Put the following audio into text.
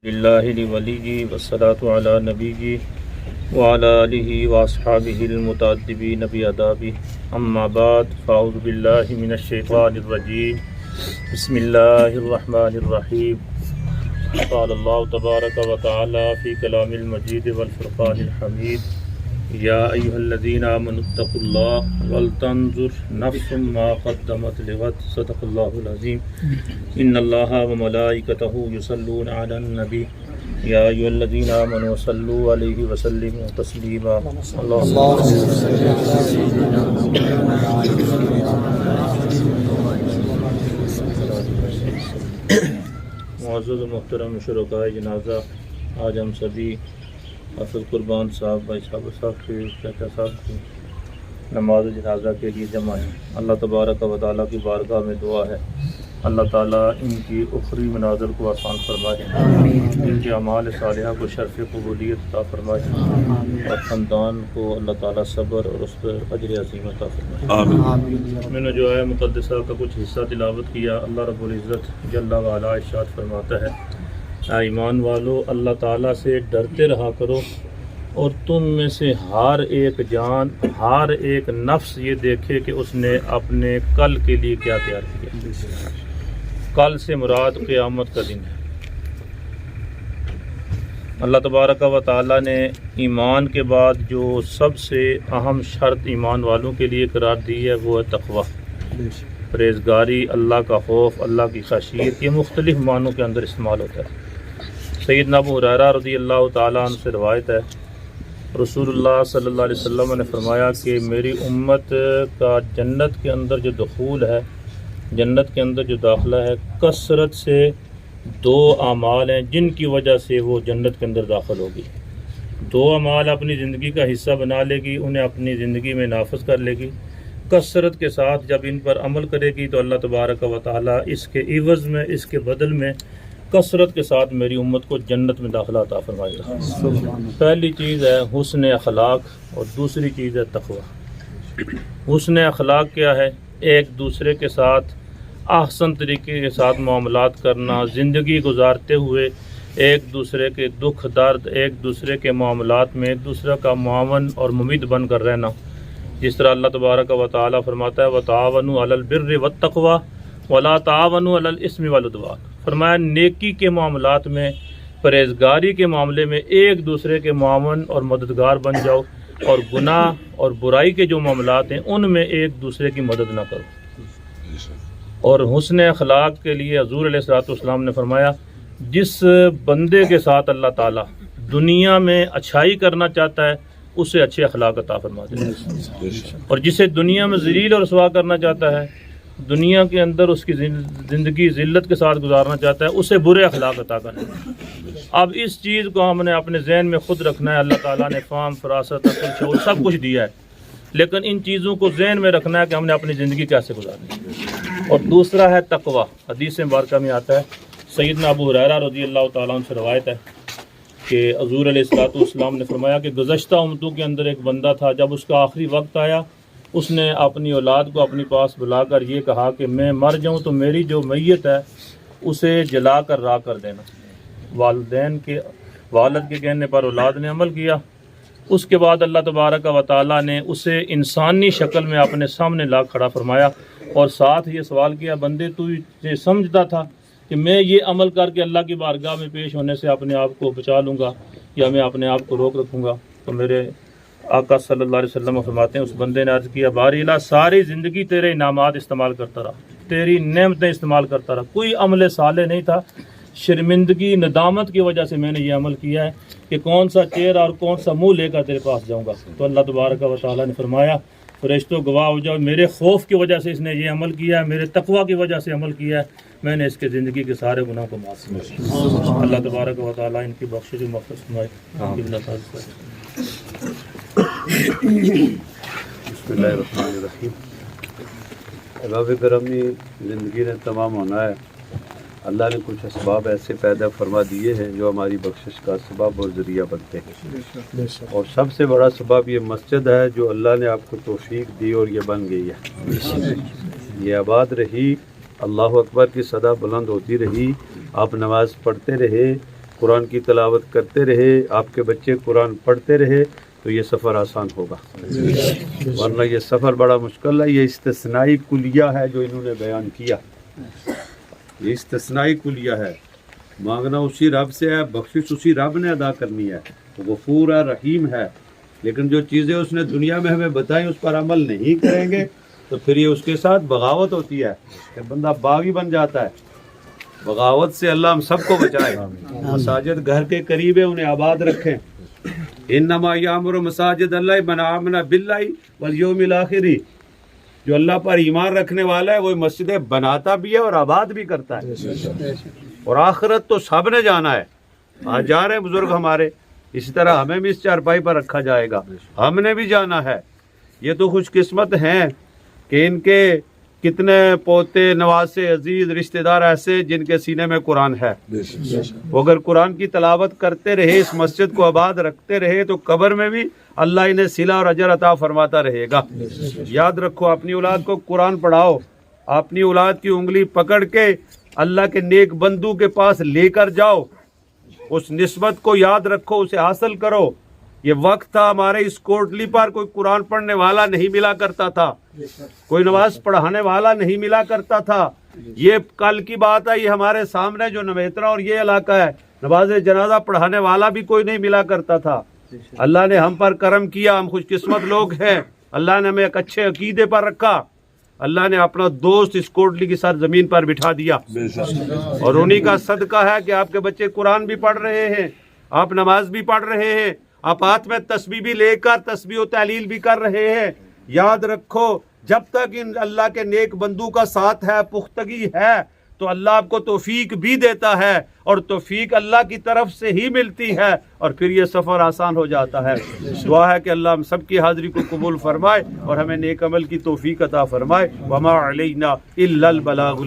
للہ ولی والصلاة علی نبی وعلی آلہ واصحابہ المتعدبین بآدابہ اما بعد فاعوذ باللہ من الشیطان الرجیم بسم اللہ الرحمن الرحیم قال اللہ تبارک و تعالی فی کلام المجید والفرقان الحمید یا ایھا الذین آمنوا اتقوا اللہ ولتنظر نفس ما قدمت لغد صدق اللہ العظیم ان اللہ وملائکتہ یصلون علی النبی یا ایھا الذین آمنوا صلوا علیہ وسلموا تسلیما اللہم صل علی سیدنا معزز و محترم شرکائے جنازہ، آج ہم سبھی حافظ قربان صاحب، بھائی صاحب کے چاچا صاحب کی نماز جنازہ کے لیے جمع ہیں۔ اللہ تبارک و تعالیٰ کی بارگاہ میں دعا ہے اللہ تعالیٰ ان کی اخری مناظر کو آسان فرمائے، ان کے اعمال صالحہ کو شرف قبولیت عطا فرمائے اور خاندان کو اللہ تعالیٰ صبر اور اس پر اجر عظیم عطا فرمائے۔ میں نے جو ہے مقدسہ کا کچھ حصہ تلاوت کیا۔ اللہ رب العزت جل وعلا ارشاد فرماتا ہے، اے ایمان والو، اللہ تعالیٰ سے ڈرتے رہا کرو اور تم میں سے ہر ایک جان، ہر ایک نفس یہ دیکھے کہ اس نے اپنے کل کے لیے کیا تیار کیا۔ کل سے مراد قیامت کا دن ہے۔ اللہ تبارک و تعالیٰ نے ایمان کے بعد جو سب سے اہم شرط ایمان والوں کے لیے قرار دی ہے وہ ہے تقویٰ، پرہیزگاری، اللہ کا خوف، اللہ کی خشیت۔ یہ مختلف معنوں کے اندر استعمال ہوتا ہے۔ سیدنا ابو ہریرہ رضی اللہ تعالیٰ عنہ سے روایت ہے، رسول اللہ صلی اللہ علیہ وسلم نے فرمایا کہ میری امت کا جنت کے اندر جو دخول ہے، جنت کے اندر جو داخلہ ہے، کثرت سے دو اعمال ہیں جن کی وجہ سے وہ جنت کے اندر داخل ہوگی۔ دو اعمال اپنی زندگی کا حصہ بنا لے گی، انہیں اپنی زندگی میں نافذ کر لے گی، کثرت کے ساتھ جب ان پر عمل کرے گی تو اللہ تبارک و تعالیٰ اس کے عوض میں، اس کے بدل میں کثرت کے ساتھ میری امت کو جنت میں داخلہ عطا فرمائے گا۔ پہلی چیز ہے حسن اخلاق اور دوسری چیز ہے تقویٰ۔ حسن اخلاق کیا ہے؟ ایک دوسرے کے ساتھ احسن طریقے کے ساتھ معاملات کرنا، زندگی گزارتے ہوئے ایک دوسرے کے دکھ درد، ایک دوسرے کے معاملات میں ایک دوسرے کا معاون اور ممید بن کر رہنا۔ جس طرح اللہ تبارک و تعالیٰ فرماتا ہے وَتَعَاوَنُوا عَلَى الْبِرِّ وَالتَّقْوَىٰ وَلَا تَعَاوَنُوا عَلَى الْإِثْمِ وَالْعُدْوَانِ۔ فرمایا نیکی کے معاملات میں، پرہیزگاری کے معاملے میں ایک دوسرے کے معاون اور مددگار بن جاؤ، اور گناہ اور برائی کے جو معاملات ہیں ان میں ایک دوسرے کی مدد نہ کرو۔ اور حسن اخلاق کے لیے حضور علیہ الصلوۃ والسلام نے فرمایا جس بندے کے ساتھ اللہ تعالیٰ دنیا میں اچھائی کرنا چاہتا ہے اسے اچھے اخلاق عطا فرما دے، اور جسے دنیا میں ذلیل اور رسوا کرنا چاہتا ہے، دنیا کے اندر اس کی زندگی ذلت کے ساتھ گزارنا چاہتا ہے، اسے برے اخلاق عطا کرنا۔ اب اس چیز کو ہم نے اپنے ذہن میں خود رکھنا ہے۔ اللہ تعالیٰ نے فہم، فراست، عقل، شعور سب کچھ دیا ہے، لیکن ان چیزوں کو ذہن میں رکھنا ہے کہ ہم نے اپنی زندگی کیسے گزارنی ہے۔ اور دوسرا ہے تقویٰ۔ حدیث مبارکہ میں آتا ہے، سیدنا ابو ہریرہ رضی اللہ تعالیٰ عنہ سے روایت ہے کہ حضور علیہ الصلوۃ والسلام نے فرمایا کہ گزشتہ امتوں کے اندر ایک بندہ تھا، جب اس کا آخری وقت آیا اس نے اپنی اولاد کو اپنے پاس بلا کر یہ کہا کہ میں مر جاؤں تو میری جو میت ہے اسے جلا کر راکھ کر دینا۔ والد کے کہنے پر اولاد نے عمل کیا۔ اس کے بعد اللہ تبارک و تعالیٰ نے اسے انسانی شکل میں اپنے سامنے لا کھڑا فرمایا اور ساتھ یہ سوال کیا، بندے تو یہ سمجھتا تھا کہ میں یہ عمل کر کے اللہ کی بارگاہ میں پیش ہونے سے اپنے آپ کو بچا لوں گا یا میں اپنے آپ کو روک رکھوں گا؟ تو میرے آقا صلی اللہ علیہ وسلم فرماتے ہیں اس بندے نے عرض کیا، باری اللہ ساری زندگی تیرے انعامات استعمال کرتا رہا، تیری نعمتیں استعمال کرتا رہا، کوئی عمل صالح نہیں تھا، شرمندگی ندامت کی وجہ سے میں نے یہ عمل کیا ہے کہ کون سا چہرہ اور کون سا منہ لے کر تیرے پاس جاؤں گا۔ تو اللہ تبارک و تعالیٰ نے فرمایا فرشتوں گواہ ہو جاؤ، میرے خوف کی وجہ سے اس نے یہ عمل کیا ہے، میرے تقویٰ کی وجہ سے عمل کیا ہے، میں نے اس کے زندگی کے سارے گناہ کو معاف کیا۔ اللہ تبارک و تعالیٰ ان کی بخشش و مغفرت فرمائے۔ بسم اللہ الرحمن الرحیم۔ احباب گرامی، زندگی نے تمام ہونا ہے، اللہ نے کچھ اسباب ایسے پیدا فرما دیے ہیں جو ہماری بخشش کا سبب اور ذریعہ بنتے ہیں، اور سب سے بڑا سبب یہ مسجد ہے جو اللہ نے آپ کو توفیق دی اور یہ بن گئی ہے، یہ آباد رہی، اللہ اکبر کی صدا بلند ہوتی رہی، آپ نماز پڑھتے رہے، قرآن کی تلاوت کرتے رہے، آپ کے بچے قرآن پڑھتے رہے تو یہ سفر آسان ہوگا، ورنہ یہ سفر بڑا مشکل ہے۔ یہ استثنائی کلیہ ہے جو انہوں نے بیان کیا، یہ استثنائی کلیہ ہے۔ مانگنا اسی رب سے ہے، بخشش اسی رب نے ادا کرنی ہے، غفور ہے، رحیم ہے، لیکن جو چیزیں اس نے دنیا میں ہمیں بتائیں اس پر عمل نہیں کریں گے تو پھر یہ اس کے ساتھ بغاوت ہوتی ہے کہ بندہ باغی بن جاتا ہے۔ بغاوت سے اللہ ہم سب کو بچائے۔ مساجد گھر کے قریب ہے، انہیں آباد رکھیں۔ انما یامر مساجد اللہ من آمن باللہ والیوم الآخر، جو اللہ پر ایمان رکھنے والا ہے وہ مسجدیں بناتا بھی ہے اور آباد بھی کرتا ہے، اور آخرت تو سب نے جانا ہے۔ آج جا رہے ہیں بزرگ ہمارے، اسی طرح ہمیں بھی اس چارپائی پر رکھا جائے گا، ہم نے بھی جانا ہے۔ یہ تو خوش قسمت ہیں کہ ان کے کتنے پوتے، نواسے، عزیز، رشتہ دار ایسے جن کے سینے میں قرآن ہے۔ وہ اگر قرآن کی تلاوت کرتے رہے، اس مسجد کو آباد رکھتے رہے تو قبر میں بھی اللہ انہیں صلہ اور اجر عطا فرماتا رہے گا۔ یاد رکھو، اپنی اولاد کو قرآن پڑھاؤ، اپنی اولاد کی انگلی پکڑ کے اللہ کے نیک بندو کے پاس لے کر جاؤ، اس نسبت کو یاد رکھو، اسے حاصل کرو۔ یہ وقت تھا ہمارے اس کوٹلی پر کوئی قرآن پڑھنے والا نہیں ملا کرتا تھا، کوئی نماز پڑھانے والا نہیں ملا کرتا تھا۔ یہ کل کی بات ہے، یہ ہمارے سامنے جو نویترا اور یہ علاقہ ہے، نماز جنازہ پڑھانے والا بھی کوئی نہیں ملا کرتا تھا۔ اللہ نے ہم پر کرم کیا، ہم خوش قسمت لوگ ہیں، اللہ نے ہمیں ایک اچھے عقیدے پر رکھا، اللہ نے اپنا دوست اس کوٹلی کی سرزمین پر بٹھا دیا، اور انہی کا صدقہ ہے کہ آپ کے بچے قرآن بھی پڑھ رہے ہیں، آپ نماز بھی پڑھ رہے ہیں، آپ ہاتھ میں تسبیح بھی لے کر تسبیح و تحلیل بھی کر رہے ہیں۔ یاد رکھو، جب تک ان اللہ کے نیک بندو کا ساتھ ہے، پختگی ہے، تو اللہ آپ کو توفیق بھی دیتا ہے، اور توفیق اللہ کی طرف سے ہی ملتی ہے، اور پھر یہ سفر آسان ہو جاتا ہے۔ دعا ہے کہ اللہ ہم سب کی حاضری کو قبول فرمائے اور ہمیں نیک عمل کی توفیق عطا فرمائے۔ وما علینا الا البلاغ